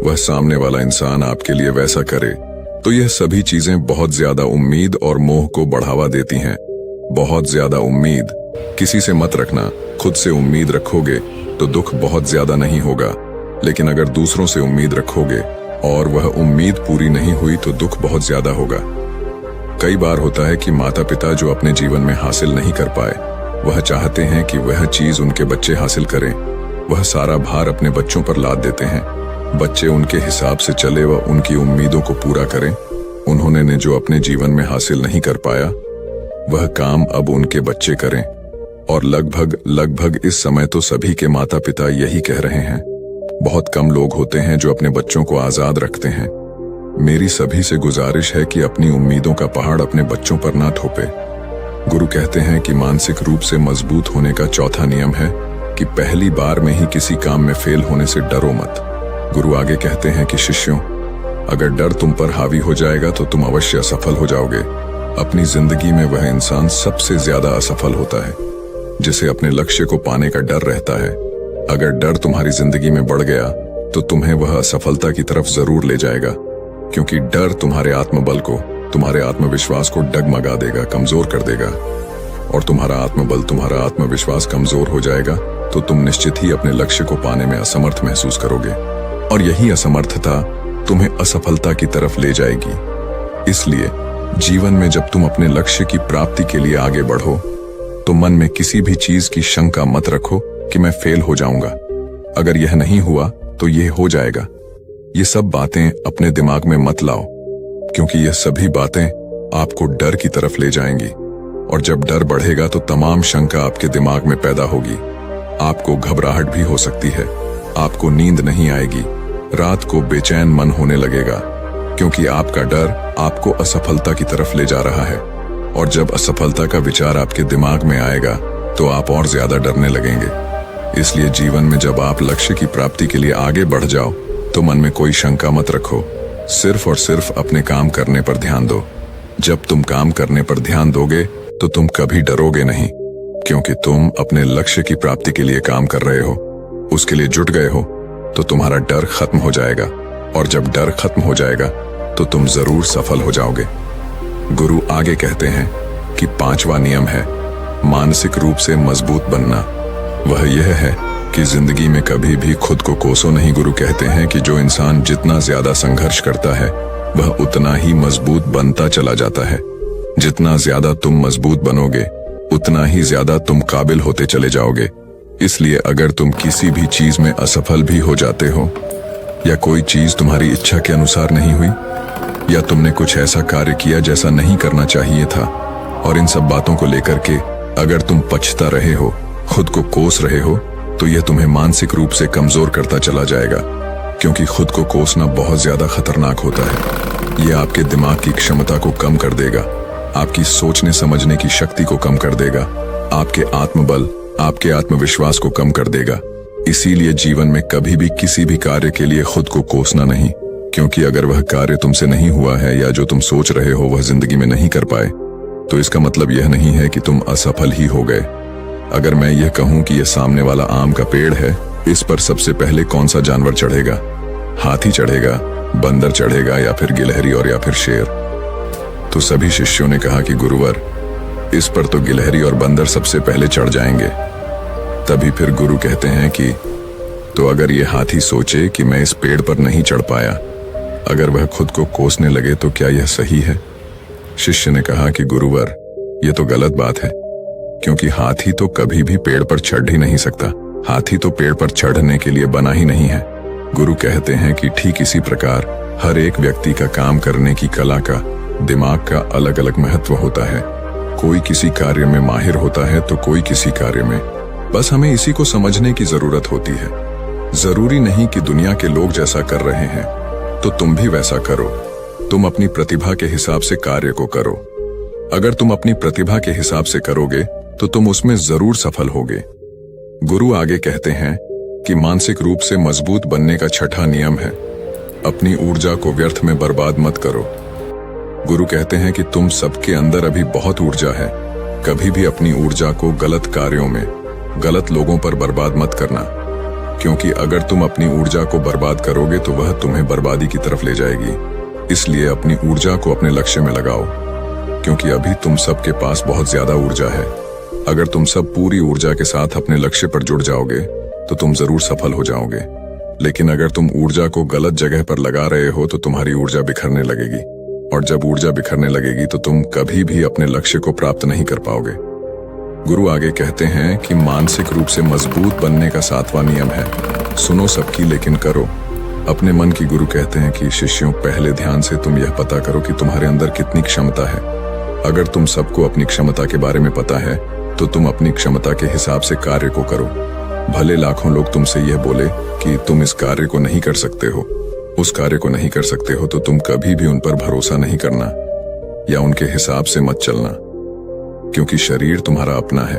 वह सामने वाला इंसान आपके लिए वैसा करे, तो यह सभी चीजें बहुत ज्यादा उम्मीद और मोह को बढ़ावा देती हैं। बहुत ज्यादा उम्मीद किसी से मत रखना। खुद से उम्मीद रखोगे तो दुख बहुत ज्यादा नहीं होगा, लेकिन अगर दूसरों से उम्मीद रखोगे और वह उम्मीद पूरी नहीं हुई तो दुख बहुत ज्यादा होगा। कई बार होता है कि माता पिता जो अपने जीवन में हासिल नहीं कर पाए, वह चाहते हैं कि वह चीज उनके बच्चे हासिल करें। वह सारा भार अपने बच्चों पर लाद देते हैं। बच्चे उनके हिसाब से चले व उनकी उम्मीदों को पूरा करें। उन्होंने ने जो अपने जीवन में हासिल नहीं कर पाया, वह काम अब उनके बच्चे करें। और लगभग इस समय तो सभी के माता पिता यही कह रहे हैं। बहुत कम लोग होते हैं जो अपने बच्चों को आजाद रखते हैं। मेरी सभी से गुजारिश है कि अपनी उम्मीदों का पहाड़ अपने बच्चों पर ना थोपे। गुरु कहते हैं कि मानसिक रूप से मजबूत होने का चौथा नियम है कि पहली बार में ही किसी काम में फेल होने से डरो मत। गुरु आगे कहते हैं कि शिष्यों, अगर डर तुम पर हावी हो जाएगा तो तुम अवश्य असफल हो जाओगे। अपनी जिंदगी में वह इंसान सबसे ज्यादा असफल होता है जिसे अपने लक्ष्य को पाने का डर रहता है। अगर डर तुम्हारी जिंदगी में बढ़ गया तो तुम्हें वह असफलता की तरफ जरूर ले जाएगा, क्योंकि डर तुम्हारे आत्मबल को, तुम्हारे आत्मविश्वास को डगमगा देगा, कमजोर कर देगा। और तुम्हारा आत्मबल, तुम्हारा आत्मविश्वास कमजोर हो जाएगा तो तुम निश्चित ही अपने लक्ष्य को पाने में असमर्थ महसूस करोगे, और यही असमर्थता तुम्हें असफलता की तरफ ले जाएगी। इसलिए जीवन में जब तुम अपने लक्ष्य की प्राप्ति के लिए आगे बढ़ो तो मन में किसी भी चीज की शंका मत रखो कि मैं फेल हो जाऊंगा। अगर यह नहीं हुआ तो यह हो जाएगा। ये सब बातें अपने दिमाग में मत लाओ, क्योंकि यह सभी बातें आपको डर की तरफ ले जाएंगी। और जब डर बढ़ेगा तो तमाम शंका आपके दिमाग में पैदा होगी। आपको घबराहट भी हो सकती है, आपको नींद नहीं आएगी, रात को बेचैन मन होने लगेगा, क्योंकि आपका डर आपको असफलता की तरफ ले जा रहा है। और जब असफलता का विचार आपके दिमाग में आएगा तो आप और ज्यादा डरने लगेंगे। इसलिए जीवन में जब आप लक्ष्य की प्राप्ति के लिए आगे बढ़ जाओ तो मन में कोई शंका मत रखो, सिर्फ और सिर्फ अपने काम करने पर ध्यान दो। जब तुम काम करने पर ध्यान दोगे तो तुम कभी डरोगे नहीं, क्योंकि तुम अपने लक्ष्य की प्राप्ति के लिए काम कर रहे हो, उसके लिए जुट गए हो। तो तुम्हारा डर खत्म हो जाएगा, और जब डर खत्म हो जाएगा तो तुम जरूर सफल हो जाओगे। गुरु आगे कहते हैं कि पांचवा नियम है मानसिक रूप से मजबूत बनना। वह यह है कि जिंदगी में कभी भी खुद को कोसो नहीं। गुरु कहते हैं कि जो इंसान जितना ज्यादा संघर्ष करता है वह उतना ही मजबूत बनता चला जाता है। जितना ज्यादा तुम मजबूत बनोगे उतना ही ज्यादा तुम काबिल होते चले जाओगे। इसलिए अगर तुम किसी भी चीज में असफल भी हो जाते हो, या कोई चीज तुम्हारी इच्छा के अनुसार नहीं हुई, या तुमने कुछ ऐसा कार्य किया जैसा नहीं करना चाहिए था, और इन सब बातों को लेकर के अगर तुम पछता रहे हो, खुद को कोस रहे हो, तो यह तुम्हें मानसिक रूप से कमजोर करता चला जाएगा, क्योंकि खुद को कोसना बहुत ज्यादा खतरनाक होता है। यह आपके दिमाग की क्षमता को कम कर देगा, आपकी सोचने समझने की शक्ति को कम कर देगा, आपके आत्मबल, आपके आत्मविश्वास को कम कर देगा। इसीलिए जीवन में कभी भी किसी भी कार्य के लिए खुद को कोसना नहीं, क्योंकि अगर वह कार्य तुमसे नहीं हुआ है या जो तुम सोच रहे हो वह जिंदगी में नहीं कर पाए, तो इसका मतलब यह नहीं है कि तुम असफल ही हो गए। अगर मैं यह कहूं कि यह सामने वाला आम का पेड़ है, इस पर सबसे पहले कौन सा जानवर चढ़ेगा? हाथी चढ़ेगा, बंदर चढ़ेगा, या फिर गिलहरी और या फिर शेर? तो सभी शिष्यों ने कहा कि गुरुवर, इस पर तो गिलहरी और बंदर सबसे पहले चढ़ जाएंगे। तभी फिर गुरु कहते हैं कि तो अगर ये हाथी सोचे कि मैं इस पेड़ पर नहीं चढ़ पाया, अगर वह खुद को कोसने लगे तो क्या यह सही है? शिष्य ने कहा कि गुरुवर, यह तो गलत बात है, क्योंकि हाथी तो कभी भी पेड़ पर चढ़ ही नहीं सकता। हाथी तो पेड़ पर चढ़ने के लिए बना ही नहीं है। गुरु कहते हैं कि ठीक इसी प्रकार हर एक व्यक्ति का काम करने की कला का, दिमाग का अलग अलग महत्व होता है। कोई किसी कार्य में माहिर होता है तो कोई किसी कार्य में। बस हमें इसी को समझने की जरूरत होती है। जरूरी नहीं कि दुनिया के लोग जैसा कर रहे हैं तो तुम भी वैसा करो। तुम अपनी प्रतिभा के हिसाब से कार्य को करो। अगर तुम अपनी प्रतिभा के हिसाब से करोगे तो तुम उसमें जरूर सफल होगे। गुरु आगे कहते हैं कि मानसिक रूप से मजबूत बनने का छठा नियम है, अपनी ऊर्जा को व्यर्थ में बर्बाद मत करो। गुरु कहते हैं कि तुम सबके अंदर अभी बहुत ऊर्जा है। कभी भी अपनी ऊर्जा को गलत कार्यों में, गलत लोगों पर बर्बाद मत करना। क्योंकि अगर तुम अपनी ऊर्जा को बर्बाद करोगे तो वह तुम्हें बर्बादी की तरफ ले जाएगी। इसलिए अपनी ऊर्जा को अपने लक्ष्य में लगाओ, क्योंकि अभी तुम सबके पास बहुत ज्यादा ऊर्जा है। अगर तुम सब पूरी ऊर्जा के साथ अपने लक्ष्य पर जुड़ जाओगे तो तुम जरूर सफल हो जाओगे। लेकिन अगर तुम ऊर्जा को गलत जगह पर लगा रहे हो तो तुम्हारी ऊर्जा बिखरने लगेगी, और जब ऊर्जा बिखरने लगेगी तो तुम कभी भी अपने लक्ष्य को प्राप्त नहीं कर पाओगे। गुरु आगे कहते हैं कि मानसिक रूप से मजबूत बनने का 7वां नियम है, सुनो सबकी लेकिन करो अपने मन की। गुरु कहते हैं कि शिष्यों, पहले ध्यान से तुम यह पता करो कि तुम्हारे अंदर कितनी क्षमता है। अगर तुम सबको अपनी क्षमता के बारे में पता है तो तुम अपनी क्षमता के हिसाब से कार्य को करो। भले लाखों लोग तुमसे यह बोले कि तुम इस कार्य को नहीं कर सकते हो, उस कार्य को नहीं कर सकते हो, तो तुम कभी भी उन पर भरोसा नहीं करना या उनके हिसाब से मत चलना, क्योंकि शरीर तुम्हारा अपना है।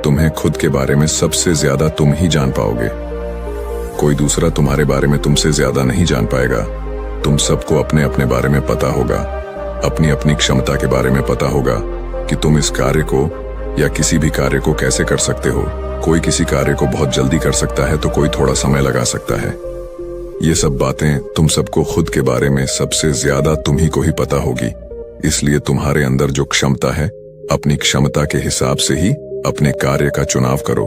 तुम्हें खुद के बारे में सबसे ज्यादा तुम ही जान पाओगे। कोई दूसरा तुम्हारे बारे में तुमसे ज्यादा नहीं जान पाएगा। तुम सबको अपने अपने बारे में पता होगा, अपनी अपनी क्षमता के बारे में पता होगा कि तुम इस कार्य को या किसी भी कार्य को कैसे कर सकते हो। कोई किसी कार्य को बहुत जल्दी कर सकता है तो कोई थोड़ा समय लगा सकता है। ये सब बातें तुम सबको खुद के बारे में सबसे ज्यादा तुम्ही को ही पता होगी। इसलिए तुम्हारे अंदर जो क्षमता है, अपनी क्षमता के हिसाब से ही अपने कार्य का चुनाव करो।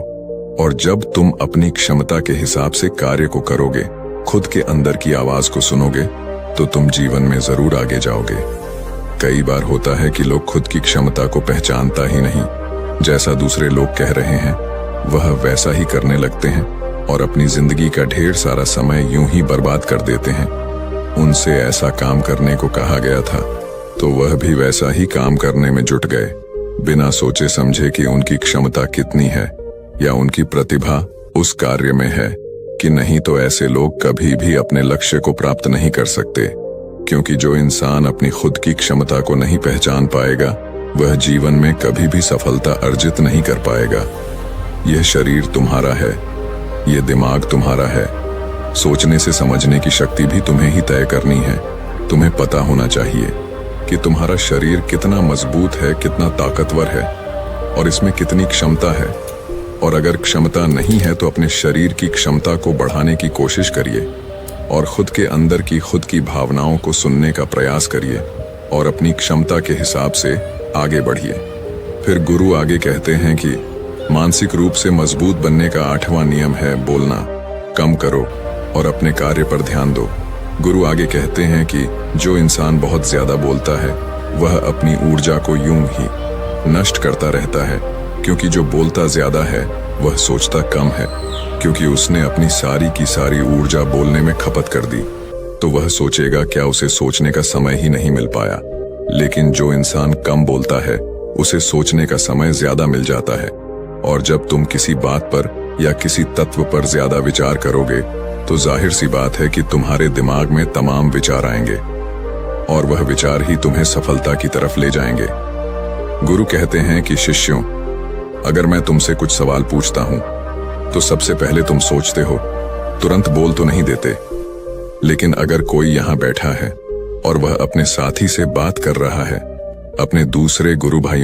और जब तुम अपनी क्षमता के हिसाब से कार्य को करोगे, खुद के अंदर की आवाज को सुनोगे, तो तुम जीवन में जरूर आगे जाओगे। कई बार होता है कि लोग खुद की क्षमता को पहचानता ही नहीं, जैसा दूसरे लोग कह रहे हैं वह वैसा ही करने लगते हैं और अपनी जिंदगी का ढेर सारा समय यूं ही बर्बाद कर देते हैं। उनसे ऐसा काम करने को कहा गया था तो वह भी वैसा ही काम करने में जुट गए, बिना सोचे समझे कि उनकी क्षमता कितनी है या उनकी प्रतिभा उस कार्य में है कि नहीं। तो ऐसे लोग कभी भी अपने लक्ष्य को प्राप्त नहीं कर सकते, क्योंकि जो इंसान अपनी खुद की क्षमता को नहीं पहचान पाएगा वह जीवन में कभी भी सफलता अर्जित नहीं कर पाएगा। यह शरीर तुम्हारा है, यह दिमाग तुम्हारा है। सोचने से समझने की शक्ति भी तुम्हें ही तय करनी है। तुम्हें पता होना चाहिए कि तुम्हारा शरीर कितना मजबूत है, कितना ताकतवर है और इसमें कितनी क्षमता है। और अगर क्षमता नहीं है तो अपने शरीर की क्षमता को बढ़ाने की कोशिश करिए और खुद के अंदर की खुद की भावनाओं को सुनने का प्रयास करिए और अपनी क्षमता के हिसाब से आगे बढ़िए। फिर गुरु आगे कहते हैं कि मानसिक रूप से मजबूत बनने का 8वां नियम है, बोलना कम करो और अपने कार्य पर ध्यान दो। गुरु आगे कहते हैं कि जो इंसान बहुत ज्यादा बोलता है वह अपनी ऊर्जा को यूं ही नष्ट करता रहता है, क्योंकि जो बोलता ज्यादा है वह सोचता कम है, क्योंकि उसने अपनी सारी की सारी ऊर्जा बोलने में खपत कर दी तो वह सोचेगा क्या उसे सोचने का समय ही नहीं मिल पाया। लेकिन जो इंसान कम बोलता है उसे सोचने का समय ज्यादा मिल जाता है। और जब तुम किसी बात पर या किसी तत्व पर ज्यादा विचार करोगे तो जाहिर सी बात है कि तुम्हारे दिमाग में तमाम विचार आएंगे और वह विचार ही तुम्हें सफलता की तरफ ले जाएंगे। गुरु कहते हैं कि शिष्यों, अगर मैं तुमसे कुछ सवाल पूछता हूं तो सबसे पहले तुम सोचते हो, तुरंत बोल तो नहीं देते। लेकिन अगर कोई यहां बैठा है और वह अपने साथी से बात कर रहा है, अपने दूसरे गुरु भाई